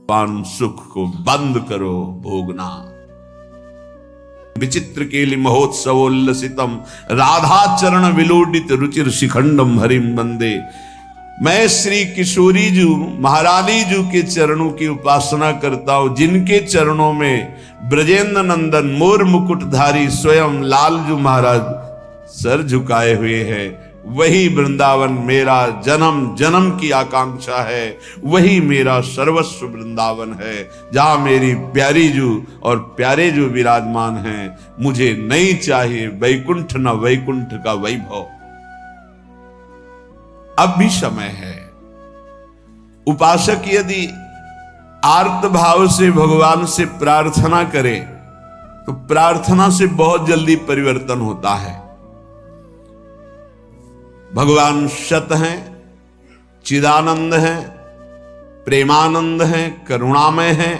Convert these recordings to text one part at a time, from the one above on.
पान सुख को बंद करो भोगना। विचित्र केलि महोत्सवोल्लसितम राधा चरण विलोडित रुचिर शिखंडम हरिम वंदे। मैं श्री किशोरी जी महारानी जी के चरणों की उपासना करता हूं, जिनके चरणों में ब्रजेंद्र नंदन मोर मुकुटधारी स्वयं लालजू महाराज सर झुकाए हुए हैं। वही वृंदावन मेरा जन्म जन्म की आकांक्षा है, वही मेरा सर्वस्व वृंदावन है, जहां मेरी प्यारी जू और प्यारे जू विराजमान हैं। मुझे नहीं चाहिए वैकुंठ न वैकुंठ का वैभव। अब भी समय है। उपासक यदि आर्त भाव से भगवान से प्रार्थना करे तो प्रार्थना से बहुत जल्दी परिवर्तन होता है। भगवान सत हैं, चिदानंद हैं, प्रेमानंद हैं, करुणामय हैं,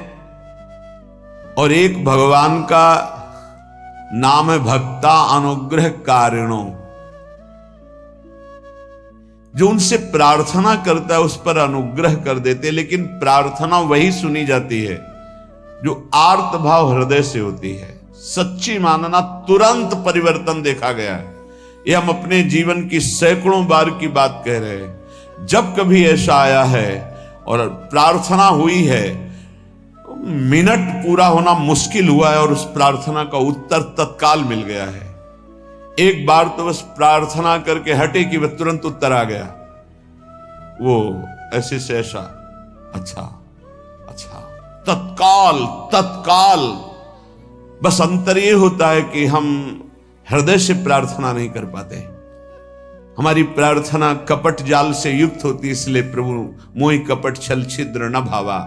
और एक भगवान का नाम है भक्ता अनुग्रह कारिणो। जो उनसे प्रार्थना करता है उस पर अनुग्रह कर देते, लेकिन प्रार्थना वही सुनी जाती है जो आर्त भाव हृदय से होती है। सच्ची मानना तुरंत परिवर्तन देखा गया है। ये हम अपने जीवन की सैकड़ों बार की बात कह रहे हैं। जब कभी ऐसा आया है और प्रार्थना हुई है, मिनट पूरा होना मुश्किल हुआ है और उस प्रार्थना का उत्तर तत्काल मिल गया है। एक बार तो बस प्रार्थना करके हटे कि वह तुरंत उत्तर आ गया। वो ऐसे से ऐसा, अच्छा अच्छा, तत्काल तत्काल। बस अंतर ये होता है कि हम हृदय से प्रार्थना नहीं कर पाते। हमारी प्रार्थना कपट जाल से युक्त होती, इसलिए प्रभु मोहि कपट छल छिद्र न भावा।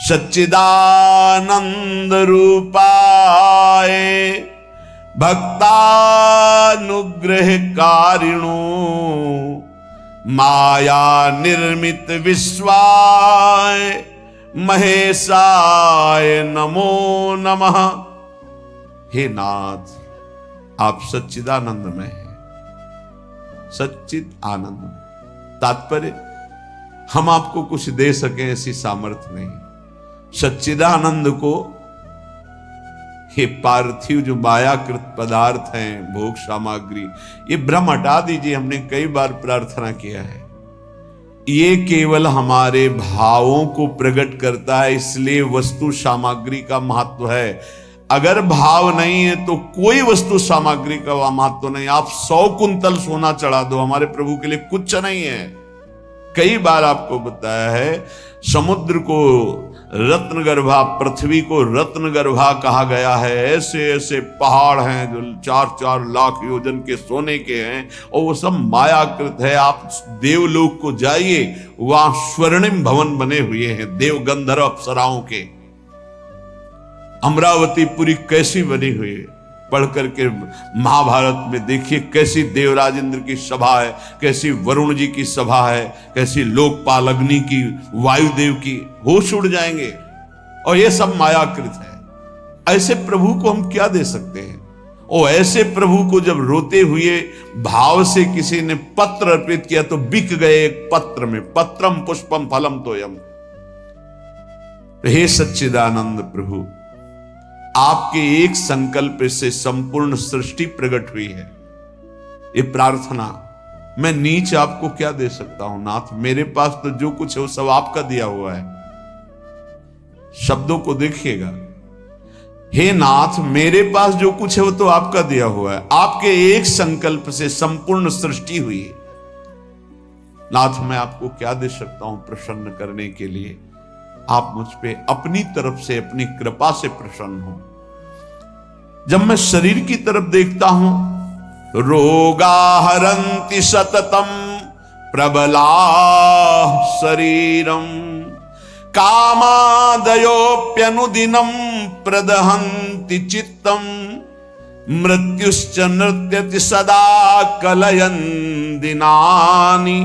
सच्चिदानंद रूपाय भक्तानुग्रह कारिणो माया निर्मित विश्वाय महेशाय नमो नमः। हे नाथ, आप सच्चिदानंद में हैं, सच्चिद आनंद में। तात्पर्य, हम आपको कुछ दे सके ऐसी सामर्थ्य नहीं। सच्चिदानंद को ये पार्थिव जो मायाकृत पदार्थ हैं, भोग सामग्री, ये भ्रम हटा दीजिए। हमने कई बार प्रार्थना किया है। ये केवल हमारे भावों को प्रकट करता है, इसलिए वस्तु सामग्री का महत्व है। अगर भाव नहीं है तो कोई वस्तु सामग्री का महत्व नहीं। आप 100 कुंतल सोना चढ़ा दो, हमारे प्रभु के लिए कुछ नहीं है। कई बार आपको बताया है, समुद्र को रत्नगर्भा, पृथ्वी को रत्नगर्भा कहा गया है। ऐसे ऐसे पहाड़ हैं जो 4-4 लाख योजन के सोने के हैं, और वो सब मायाकृत है। आप देवलोक को जाइए, वहां स्वर्णिम भवन बने हुए हैं देव गंधर्व अप्सराओं के। अमरावतीपुरी कैसी बनी हुई है, पढ़ करके महाभारत में देखिए कैसी देवराज इंद्र की सभा है, कैसी वरुण जी की सभा है, कैसी लोकपाल अग्नि की, वायुदेव की। होश उड़ जाएंगे। और ये सब मायाकृत है। ऐसे प्रभु को हम क्या दे सकते हैं? और ऐसे प्रभु को जब रोते हुए भाव से किसी ने पत्र अर्पित किया तो बिक गए एक पत्र में। पत्रम पुष्पम फलम तोयम। हे सच्चिदानंद प्रभु, आपके एक संकल्प से संपूर्ण सृष्टि प्रकट हुई है। ये प्रार्थना, मैं नीच आपको क्या दे सकता हूं नाथ? मेरे पास तो जो कुछ है वो सब आपका दिया हुआ है। शब्दों को देखिएगा। हे नाथ, मेरे पास जो कुछ है वो तो आपका दिया हुआ है। आपके एक संकल्प से संपूर्ण सृष्टि हुई है। नाथ, मैं आपको क्या दे सकता हूं प्रसन्न करने के लिए? आप मुझ पे अपनी तरफ से, अपनी कृपा से प्रसन्न हो। जब मैं शरीर की तरफ देखता हूं, रोगा हरन्ति सततम प्रबला शरीरम कामादयोप्यनुदिनम प्रदहन्ति चित्तम मृत्युश्च नृत्यति सदा कलयन् दिनानि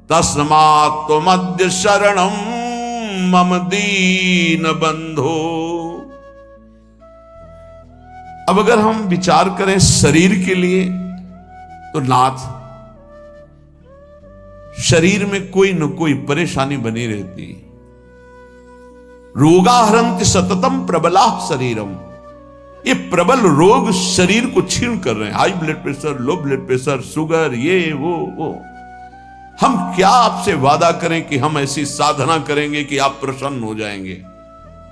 तस्मात् त्वमद्य शरणं मम दीन बंधो। अब अगर हम विचार करें शरीर के लिए, तो नाथ, शरीर में कोई न कोई परेशानी बनी रहती। रोगाहरंति सततम प्रबला शरीरम। ये प्रबल रोग शरीर को छीन कर रहे हैं, high blood pressure, low blood pressure, sugar, ये वो। हम क्या आपसे वादा करें कि हम ऐसी साधना करेंगे कि आप प्रसन्न हो जाएंगे।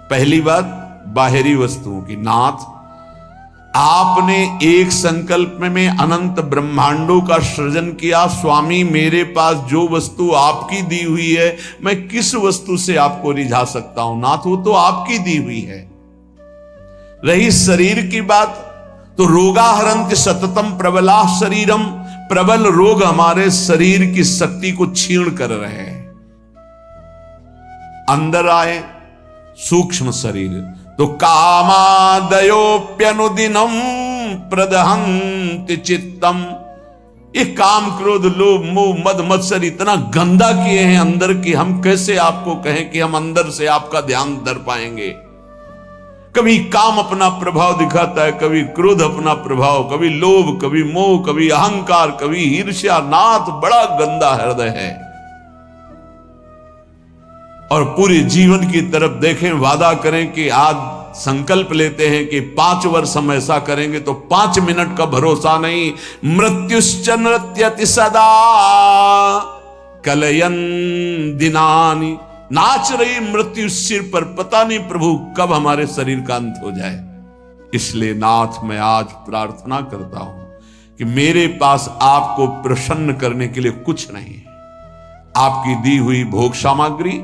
पहली बात बाहरी वस्तुओं की। नाथ, आपने एक संकल्प में अनंत ब्रह्मांडों का सृजन किया। स्वामी, मेरे पास जो वस्तु आपकी दी हुई है, मैं किस वस्तु से आपको रिझा सकता हूं नाथ, वो तो आपकी दी हुई है। रही शरीर की बात, तो रोगाहरंत सततम प्रबला शरीरम। प्रबल रोग हमारे शरीर की शक्ति को छीण कर रहे हैं। अंदर आए सूक्ष्म शरीर, तो कामादयोप्यनुदिनम प्रदहंति चित्तम। ये काम, क्रोध, लोभ, मोह, मद, मत्सर इतना गंदा किए हैं अंदर की, हम कैसे आपको कहें कि हम अंदर से आपका ध्यान धर पाएंगे। कभी काम अपना प्रभाव दिखाता है, कभी क्रोध अपना प्रभाव, कभी लोभ, कभी मोह, कभी अहंकार, कभी ईर्ष्या। नाथ, बड़ा गंदा हृदय है। और पूरे जीवन की तरफ देखें, वादा करें कि आज संकल्प लेते हैं कि 5 वर्ष हम ऐसा करेंगे, तो 5 मिनट का भरोसा नहीं। मृत्युश्च नृत्यति सदा कलयन दिनानि। नाच रही मृत्यु सिर पर, पता नहीं प्रभु कब हमारे शरीर का अंत हो जाए। इसलिए नाथ, मैं आज प्रार्थना करता हूं कि मेरे पास आपको प्रसन्न करने के लिए कुछ नहीं है। आपकी दी हुई भोग सामग्री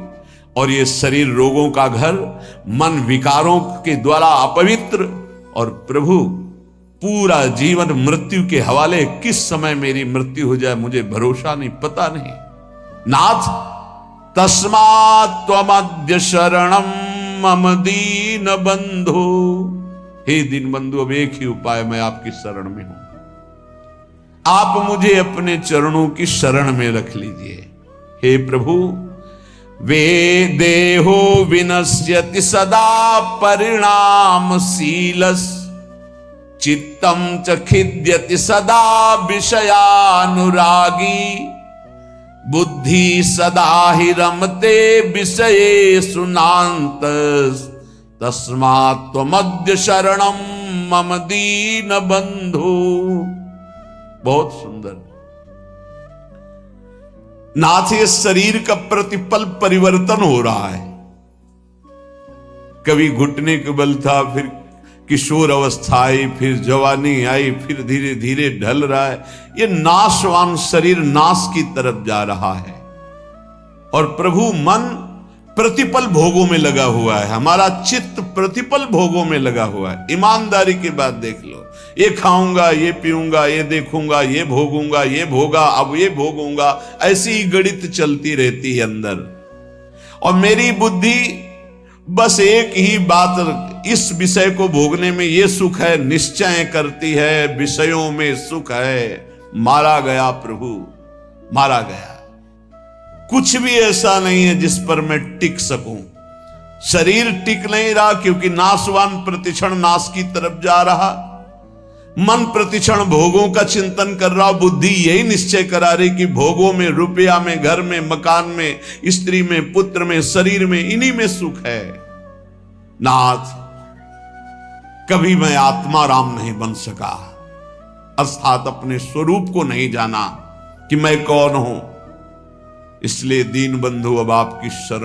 और ये शरीर रोगों का घर, मन विकारों के द्वारा अपवित्र, और प्रभु पूरा जीवन मृत्यु के हवाले। किस समय मेरी मृत्यु हो जाए मुझे भरोसा नहीं, पता नहीं। नाथ, तस्मात् त्वमद्य शरणम मम दीन बंधु। हे दीन बंधु, अब एक ही उपाय, मैं आपकी शरण में हूं। आप मुझे अपने चरणों की शरण में रख लीजिए। हे प्रभु, वे देहो विनश्यति सदा परिणामशीलस्। चित्तम च खिद्यति सदा विषयानुरागी। बुद्धि सदा हि रमते विषयेषु नान्तस्। तस्मात् त्वमद्य शरणं मम दीन बंधु। बहुत सुंदर नाथ, ये शरीर का प्रतिपल परिवर्तन हो रहा है। कभी घुटने के बल था, फिर किशोर अवस्था आई, फिर जवानी आई, फिर धीरे धीरे ढल रहा है। ये नाशवान शरीर नाश की तरफ जा रहा है। और प्रभु, मन प्रतिपल भोगों में लगा हुआ है। हमारा चित्त प्रतिपल भोगों में लगा हुआ है। ईमानदारी की बात देख लो, ये खाऊंगा, ये पीऊंगा, ये देखूंगा, ये भोगूंगा, ये भोगा, अब ये भोगूंगा, ऐसी ही गणित चलती रहती है अंदर। और मेरी बुद्धि बस एक ही बात, इस विषय को भोगने में ये सुख है निश्चय करती है, विषयों में सुख है। मारा गया प्रभु, मारा गया। कुछ भी ऐसा नहीं है जिस पर मैं टिक सकूं। शरीर टिक नहीं रहा क्योंकि नाशवान प्रतिक्षण नाश की तरफ जा रहा। मन प्रतिक्षण भोगों का चिंतन कर रहा। बुद्धि यही निश्चय करा रही कि भोगों में, रुपया में, घर में, मकान में, स्त्री में, पुत्र में, शरीर में, इन्हीं में सुख है। नाथ, कभी मैं आत्मा राम नहीं बन सका, अर्थात अपने स्वरूप को नहीं जाना कि मैं कौन हूं। इसलिए दीन बंधु, अब आपकी शरण